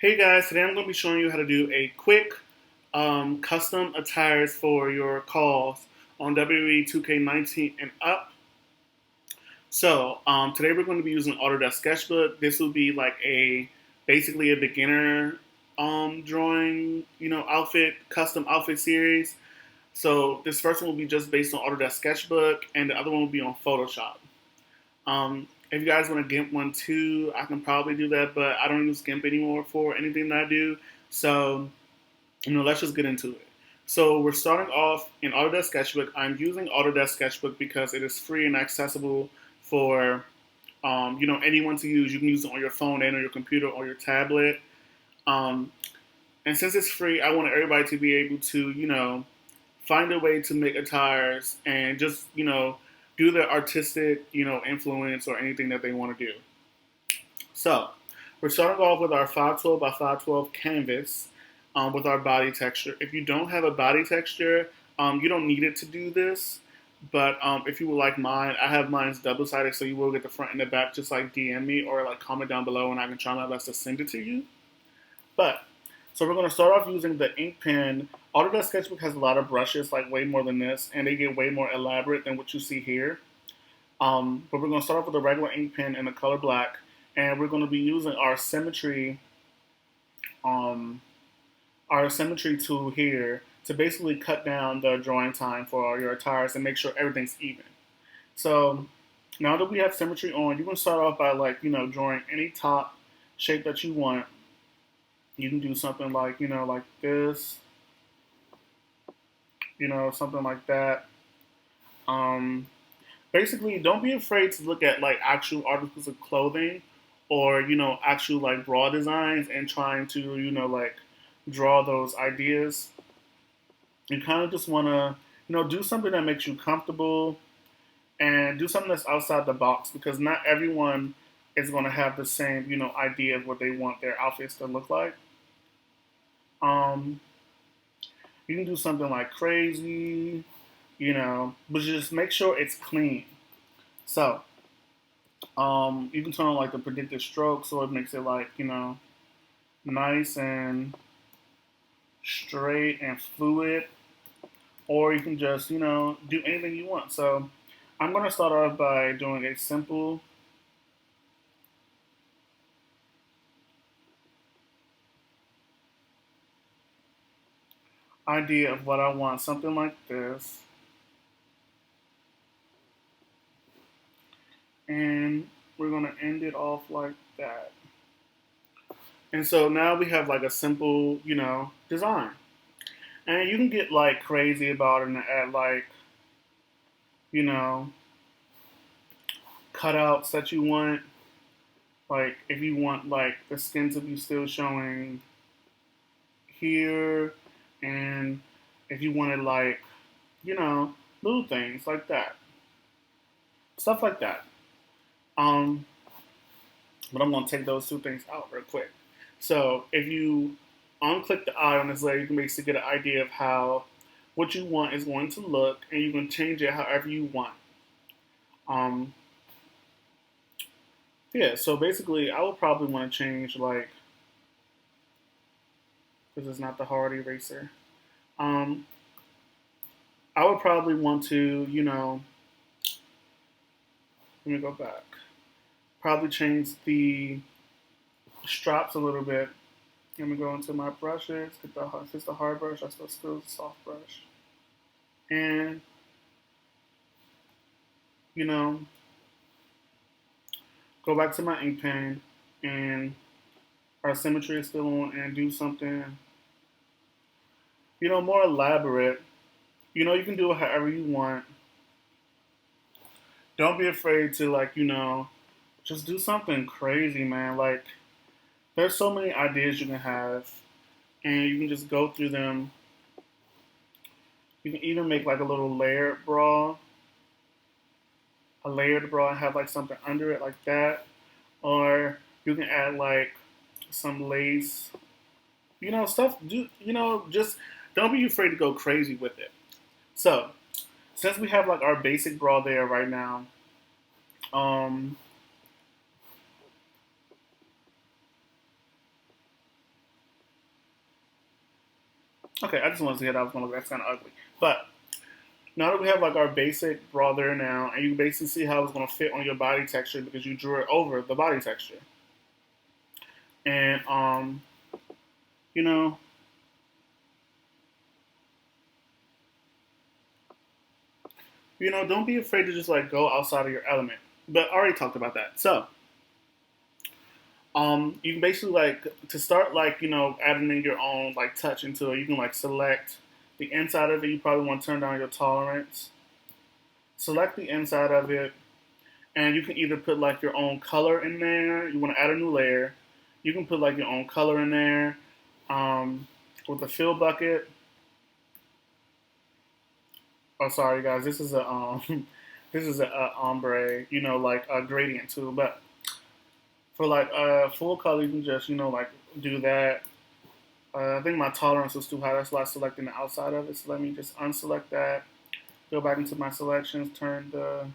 Hey guys, today I'm going to be showing you how to do a quick custom attires for your calls on WWE 2K19 and up. So today we're going to be using Autodesk Sketchbook. This will be like basically a beginner drawing, custom outfit series. So this first one will be just based on Autodesk Sketchbook, and the other one will be on Photoshop. If you guys want to GIMP one too, I can probably do that, but I don't use GIMP anymore for anything that I do. So, let's just get into it. So we're starting off in Autodesk Sketchbook. I'm using Autodesk Sketchbook because it is free and accessible for, anyone to use. You can use it on your phone and on your computer or your tablet. Um, and since it's free, I want everybody to be able to, find a way to make attires and just, do their artistic, influence or anything that they want to do. So we're starting off with our 512 by 512 canvas with our body texture. If you don't have a body texture, you don't need it to do this. But if you would like mine, I have mine's double-sided, so you will get the front and the back. Just like DM me or like comment down below, and I can try my best to send it to you. But so we're going to start off using the ink pen. Autodesk Sketchbook has a lot of brushes, like way more than this, and they get way more elaborate than what you see here. But we're going to start off with a regular ink pen in the color black, and we're going to be using our symmetry tool here to basically cut down the drawing time for your attires and make sure everything's even. So now that we have symmetry on, you can start off by drawing any top shape that you want. You can do something like like this, something like that. Basically, don't be afraid to look at like actual articles of clothing or actual like raw designs and trying to like draw those ideas. You kind of just want to do something that makes you comfortable and do something that's outside the box, because not everyone is going to have the same idea of what they want their outfits to look like. You can do something like crazy, but just make sure it's clean. So, you can turn on like the predicted stroke so it makes it like, nice and straight and fluid. Or you can just, do anything you want. So, I'm going to start off by doing a simple idea of what I want, something like this. And we're going to end it off like that. And so now we have like a simple, design. And you can get like crazy about it and add like, you know, cutouts that you want. Like if you want like the skin to be still showing here, and if you wanted like, little things like that. Stuff like that. Um, but I'm gonna take those two things out real quick. So if you unclick the eye on this layer, you can basically get an idea of how what you want is going to look, and you can change it however you want. Um, yeah, so basically, I would probably want to change like this is not the hard eraser. Um, I would probably want to, let me go back. Probably change the straps a little bit. Let me go into my brushes. If it's the hard brush, I still the soft brush. And, you know, go back to my ink pen, and our symmetry is still on, and do something, more elaborate. You can do it however you want. Don't be afraid to just do something crazy, man. Like there's so many ideas you can have, and you can just go through them. You can even make like a little layered bra and have like something under it like that. Or you can add like some lace, stuff. Just don't be afraid to go crazy with it. So, since we have like our basic bra there right now, um, Okay, I just wanted to see how that was going to look. That's kind of ugly. But now that we have like our basic bra there now, and you basically see how it's going to fit on your body texture because you drew it over the body texture. And, you know, don't be afraid to just like go outside of your element. But I already talked about that. So, you can basically like to start like adding in your own like touch into it. You can like select the inside of it. You probably want to turn down your tolerance. Select the inside of it, and you can either put like your own color in there. You want to add a new layer. You can put like your own color in there with the fill bucket. Oh, sorry guys, this is a this is a ombre, like a gradient tool. But for like full color, you can just like do that. I think my tolerance was too high. That's why I selected the outside of it. So let me just unselect that. Go back into my selections, turn the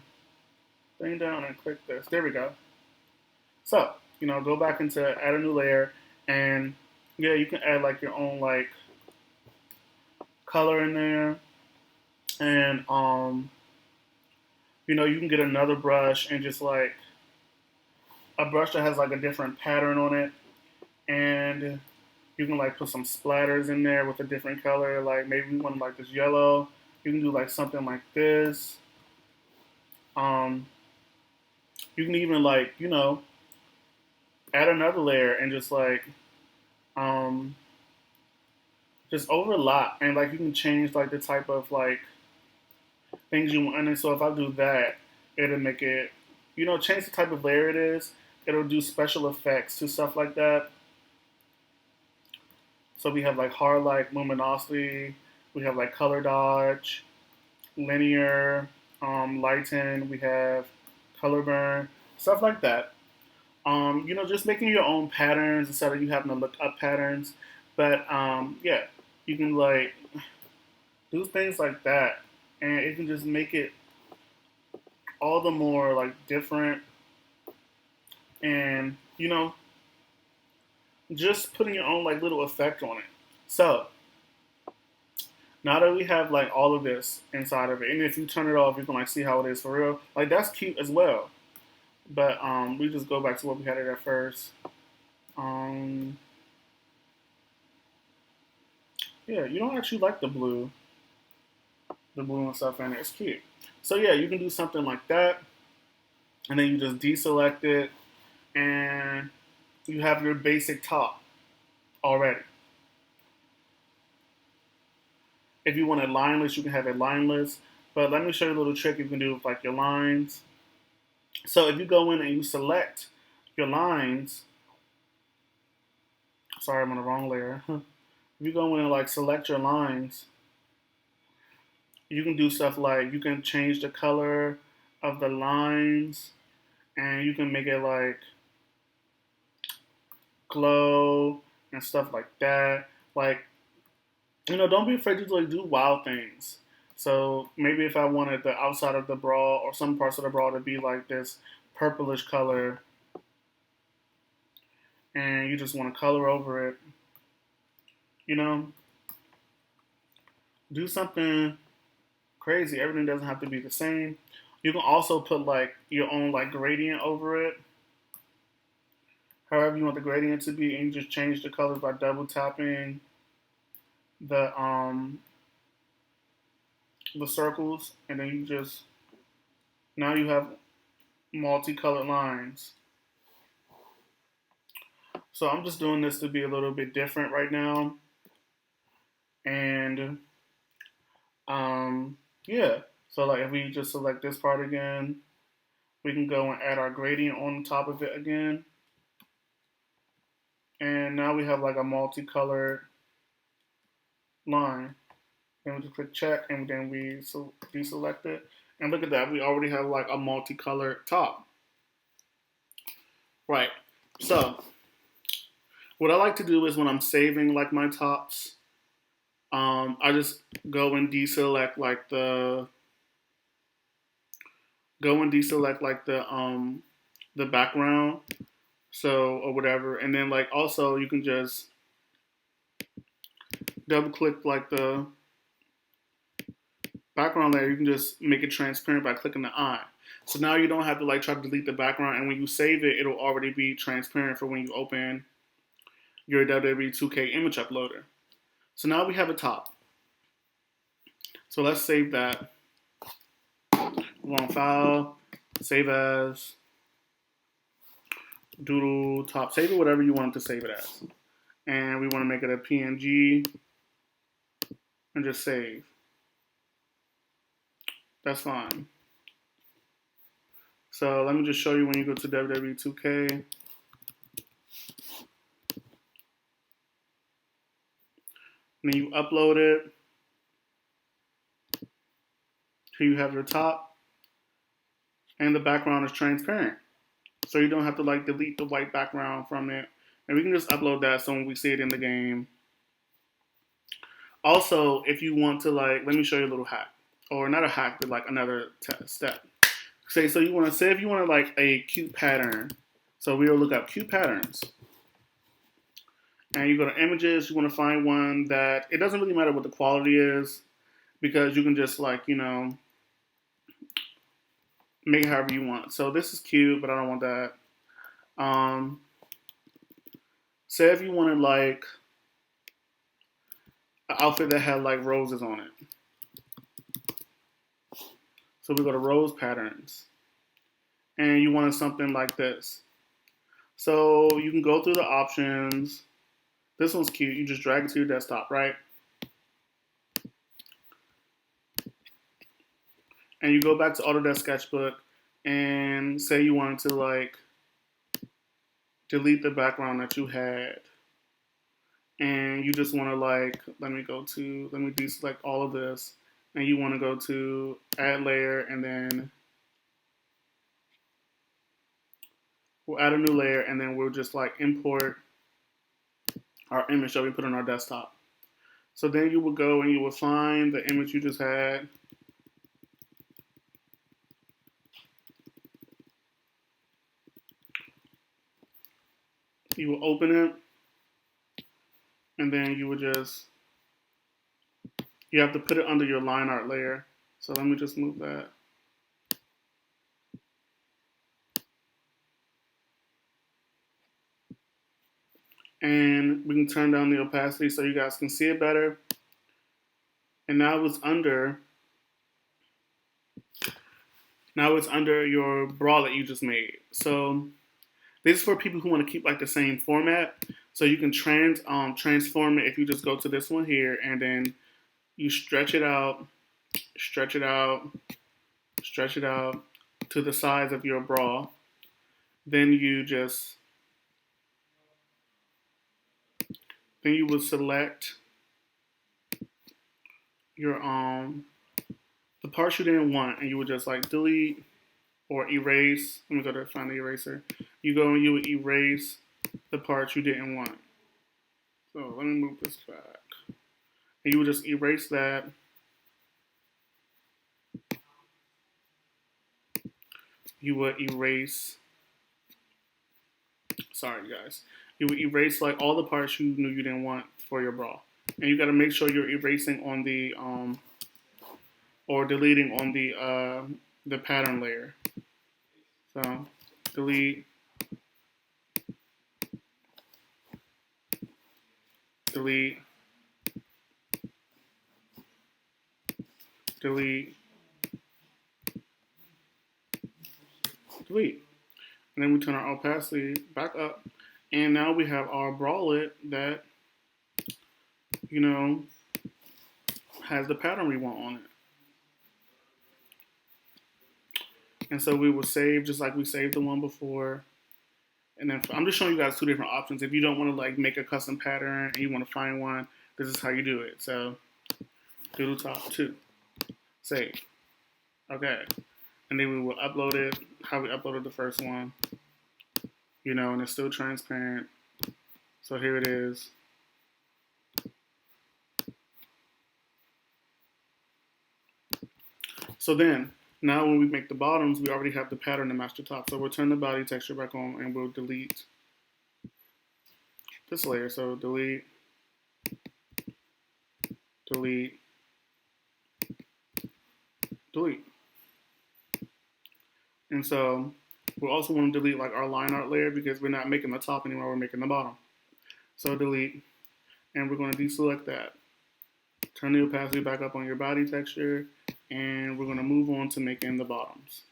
thing down, and click this. There we go. So go back into add a new layer, and yeah, you can add like your own like color in there, and you can get another brush and just like a brush that has like a different pattern on it, and you can like put some splatters in there with a different color. Like maybe you want like this yellow. You can do like something like this. You can even like add another layer and just like um, just overlap, and like you can change like the type of like things you want. And so if I do that, it'll make it change the type of layer it is. It'll do special effects to stuff like that. So we have like hard light luminosity, we have like color dodge, linear, lighten, we have color burn, stuff like that. Just making your own patterns instead of you having to look up patterns. But yeah, you can like do things like that, and it can just make it all the more like different, and just putting your own like little effect on it. So now that we have like all of this inside of it, and if you turn it off, you can like see how it is for real. Like that's cute as well. But we just go back to what we had it at first. Yeah, you don't actually like the blue and stuff in it. It's cute. So yeah, you can do something like that, and then you just deselect it, and you have your basic top already. If you want it lineless, you can have it lineless. But let me show you a little trick you can do with like your lines. So if you go in and you select your lines, sorry, I'm on the wrong layer. If you go in and like select your lines, you can do stuff like you can change the color of the lines, and you can make it like glow and stuff like that. Like, don't be afraid to like do wild things. So maybe if I wanted the outside of the bra or some parts of the bra to be like this purplish color, and you just want to color over it, you know, do something crazy. Everything doesn't have to be the same. You can also put like your own like gradient over it, however you want the gradient to be, and you just change the colors by double tapping the circles, and then you just now you have multicolored lines. So I'm just doing this to be a little bit different right now, and yeah. So like if we just select this part again, we can go and add our gradient on top of it again, and now we have like a multicolored line. Then we just click check, and then we deselect it. And look at that, we already have like a multicolored top. Right. So what I like to do is when I'm saving like my tops, I just go and deselect like the background, so or whatever, and then like also you can just double click like the background layer, you can just make it transparent by clicking the eye. So now you don't have to like try to delete the background, and when you save it, it'll already be transparent for when you open your WWE 2K image uploader. So now we have a top. So let's save that. Go on File, Save As, Doodle Top. Save it whatever you want to save it as. And we want to make it a PNG and just save. That's fine. So let me just show you when you go to WWE 2K. And then you upload it. Here you have your top. And the background is transparent. So you don't have to like delete the white background from it. And we can just upload that so when we see it in the game. Also, if you want to like, let me show you a little hack. Or not a hack, but like another step. So you want to say if you want to like a cute pattern. So we will look up cute patterns. And you go to images, you want to find one that, it doesn't really matter what the quality is, because you can just like, you know, make it however you want. So this is cute, but I don't want that. Say if you wanted like an outfit that had like roses on it. So we go to rose patterns. And you wanted something like this. So you can go through the options. This one's cute. You just drag it to your desktop, right? And you go back to Autodesk Sketchbook and say you wanted to like delete the background that you had. And you just want to like, let me deselect all of this. And you want to go to add layer, and then we'll add a new layer, and then we'll just like import our image that we put on our desktop. So then you will go and you will find the image you just had. You will open it, and then you would just, you have to put it under your line art layer. So let me just move that. And we can turn down the opacity so you guys can see it better. And now it's under your bra that you just made. So this is for people who want to keep like the same format. So you can transform it if you just go to this one here, and then you stretch it out to the size of your bra. Then you would select your the parts you didn't want, and you would just like delete or erase. Let me go to find the eraser. You go and you would erase the parts you didn't want. So let me move this back. And you would just erase that. You would erase, sorry guys. You would erase like all the parts you knew you didn't want for your bra. And you got to make sure you're erasing on the, or deleting on the pattern layer. So delete, delete, delete, delete. And then we turn our opacity back up. And now we have our bralette that, you know, has the pattern we want on it. And so we will save just like we saved the one before. And then I'm just showing you guys two different options. If you don't want to like make a custom pattern and you want to find one, this is how you do it. So doodle top 2, save. Okay. And then we will upload it how we uploaded the first one. You know, and it's still transparent. So here it is. So then, now when we make the bottoms, we already have the pattern to match the top. So we'll turn the body texture back on, and we'll delete this layer. So delete, delete, delete. And so we also want to delete like our line art layer because we're not making the top anymore, we're making the bottom. So delete, and we're going to deselect that. Turn the opacity back up on your body texture, and we're going to move on to making the bottoms.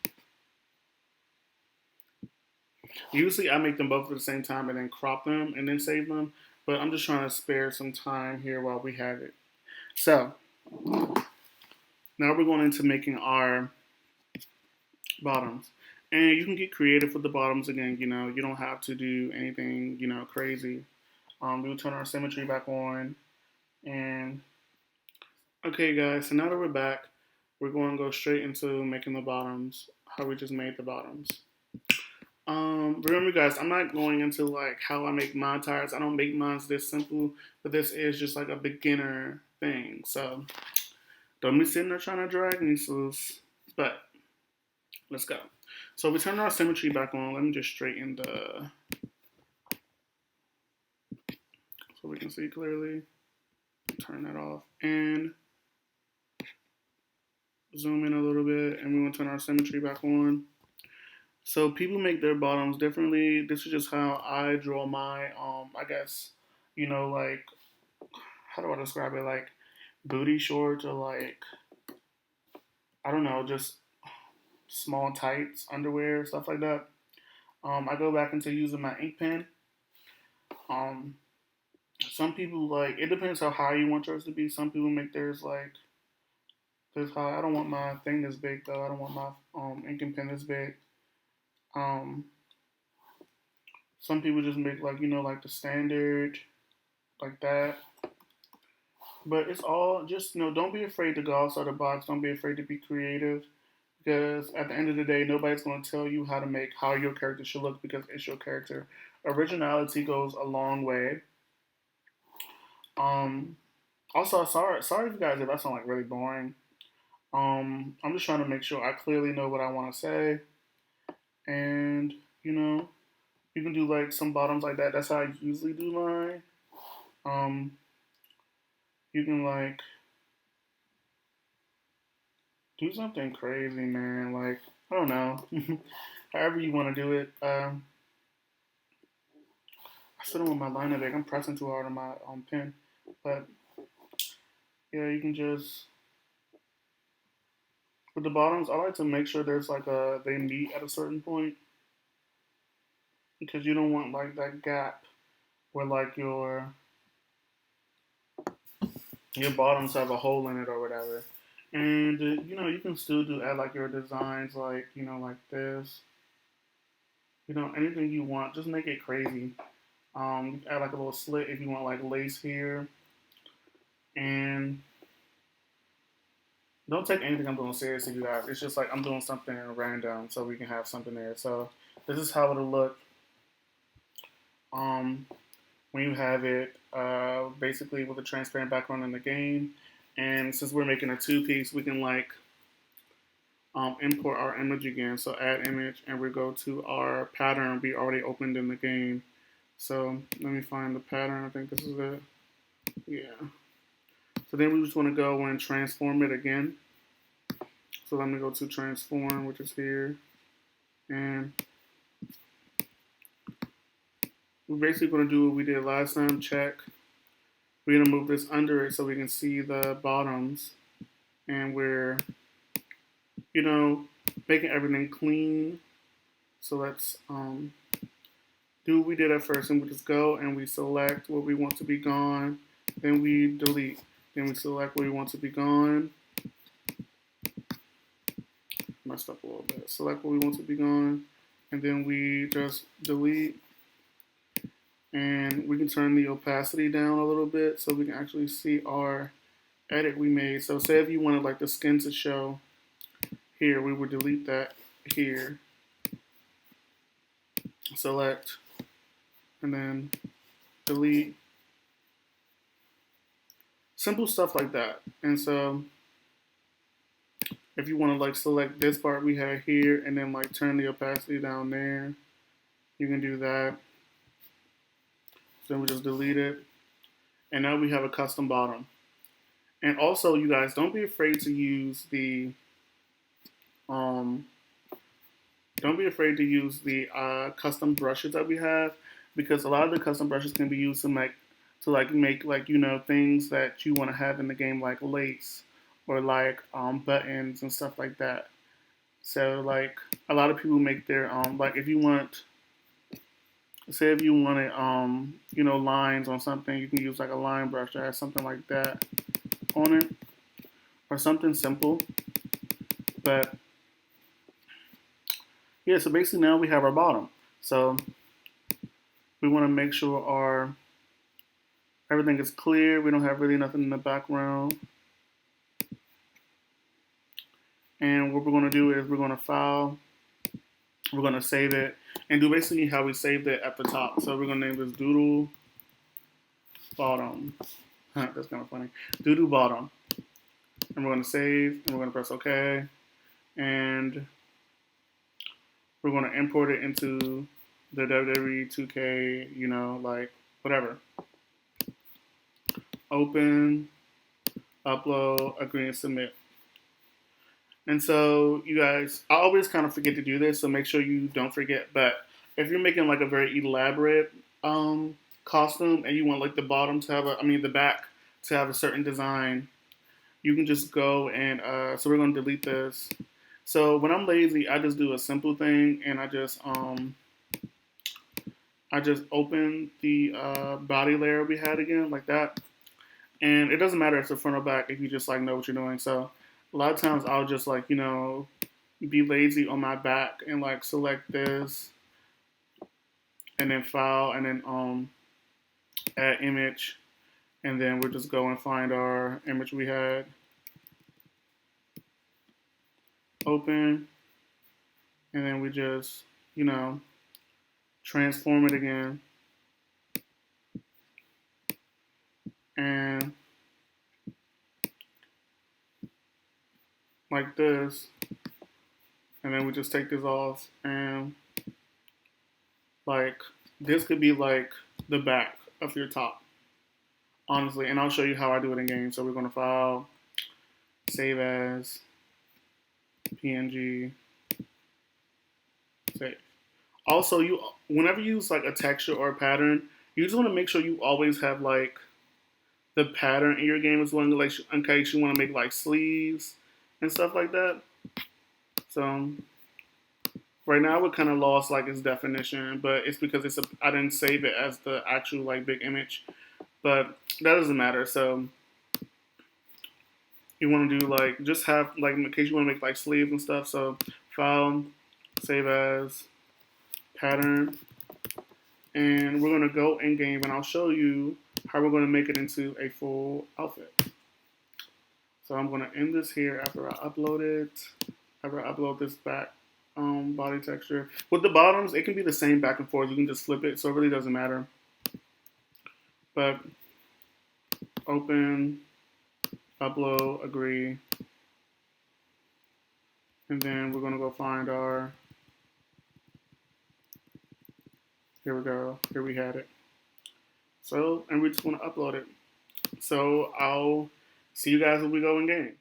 Usually I make them both at the same time and then crop them and then save them, but I'm just trying to spare some time here while we have it. So now we're going into making our bottoms. And you can get creative with the bottoms again, you know, you don't have to do anything, you know, crazy. We'll turn our symmetry back on. And okay guys, so now that we're back, we're going to go straight into making the bottoms, how we just made the bottoms. Remember guys, I'm not going into like how I make my tires. I don't make mine this simple, but this is just like a beginner thing. So don't be sitting there trying to drag these loose, but let's go. So we turn our symmetry back on. Let me just straighten the, so we can see clearly. Turn that off and zoom in a little bit, and we want to turn our symmetry back on. So people make their bottoms differently. This is just how I draw my, I guess, you know, like, how do I describe it? Like booty shorts or like, I don't know, just small tights, underwear, stuff like that. I go back into using my ink pen. Some people like, it depends how high you want yours to be. Some people make theirs like this high. I don't want my thing this big though. I don't want my inking pen this big. Some people just make like, you know, like the standard, like that. But it's all just, you know, don't be afraid to go outside the box. Don't be afraid to be creative. Because at the end of the day, nobody's going to tell you how to make how your character should look because it's your character. Originality goes a long way. Also, sorry if you guys if I sound like really boring. I'm just trying to make sure I clearly know what I want to say. And, you know, you can do like some bottoms like that. That's how I usually do mine. You can like do something crazy, man. Like, I don't know. However you want to do it. I still don't want my liner big. I'm pressing too hard on my pen. But yeah, you can just with the bottoms. I like to make sure there's like they meet at a certain point because you don't want like that gap where like your bottoms have a hole in it or whatever. And you know, you can still add like your designs like, you know, like this. You know, anything you want, just make it crazy. Add like a little slit if you want like lace here. And don't take anything I'm doing seriously, you guys. It's just like I'm doing something random so we can have something there. So this is how it'll look when you have it basically with a transparent background in the game. And since we're making a two-piece, we can like import our image again. So add image, and we go to our pattern we already opened in the game. So let me find the pattern. I think this is it. Yeah. So then we just want to go and transform it again. So let me go to transform, which is here. And we're basically going to do what we did last time, check. We're going to move this under it so we can see the bottoms. And we're, you know, making everything clean. So let's do what we did at first. And we just go and we select what we want to be gone. Then we delete. Then we select what we want to be gone. Messed up a little bit. Select what we want to be gone. And then we just delete. And we can turn the opacity down a little bit so we can actually see our edit we made. So say if you wanted like the skin to show here, we would delete that here. Select. And then delete. Simple stuff like that. And so if you want to like select this part we have here and then like turn the opacity down there, you can do that. So then we just delete it. And now we have a custom bottom. And also, you guys, don't be afraid to use the um, custom brushes that we have, because a lot of the custom brushes can be used to make things that you want to have in the game, like lace or like buttons and stuff like that. So like a lot of people make their like if you want, say if you wanted lines on something, you can use like a line brush that has something like that on it, or something simple. But yeah, so basically now we have our bottom. So we want to make sure our everything is clear. We don't have really nothing in the background. And what we're going to do is we're going to file, we're going to save it, and do basically how we saved it at the top. So we're going to name this doodle bottom. That's kind of funny. Doodle bottom. And we're going to save, and we're going to press OK. And we're going to import it into the WWE 2K, like whatever. Open, upload, agree, and submit. And so, you guys, I always kind of forget to do this, so make sure you don't forget. But if you're making like a very elaborate costume and you want like the bottom to have the back to have a certain design, you can just go and so we're going to delete this. So when I'm lazy, I just do a simple thing, and I just open the body layer we had again, like that. And it doesn't matter if it's the front or back if you just like know what you're doing. So a lot of times I'll just like, be lazy on my back and like select this and then file and then add image, and then we'll just go and find our image we had. Open, and then we just, transform it again. And like this, and then we just take this off, and like this could be like the back of your top, honestly. And I'll show you how I do it in game. So we're going to file, save as, PNG, save. Also, whenever you use like a texture or a pattern, you just want to make sure you always have like the pattern in your game as well, like in case you want to make like sleeves and stuff like that. So right now we're kind of lost like its definition, but it's because I didn't save it as the actual like big image, but that doesn't matter. So you want to do like just have like in case you want to make like sleeves and stuff. So file, save as, pattern, and we're going to go in game, and I'll show you how we're going to make it into a full outfit. So I'm going to end this here after I upload it. After I upload this back body texture. With the bottoms, it can be the same back and forth. You can just flip it, so it really doesn't matter. But open, upload, agree, and then we're going to go find our. Here we go. Here we had it. So, and we just want to upload it. So I'll see you guys when we go in game.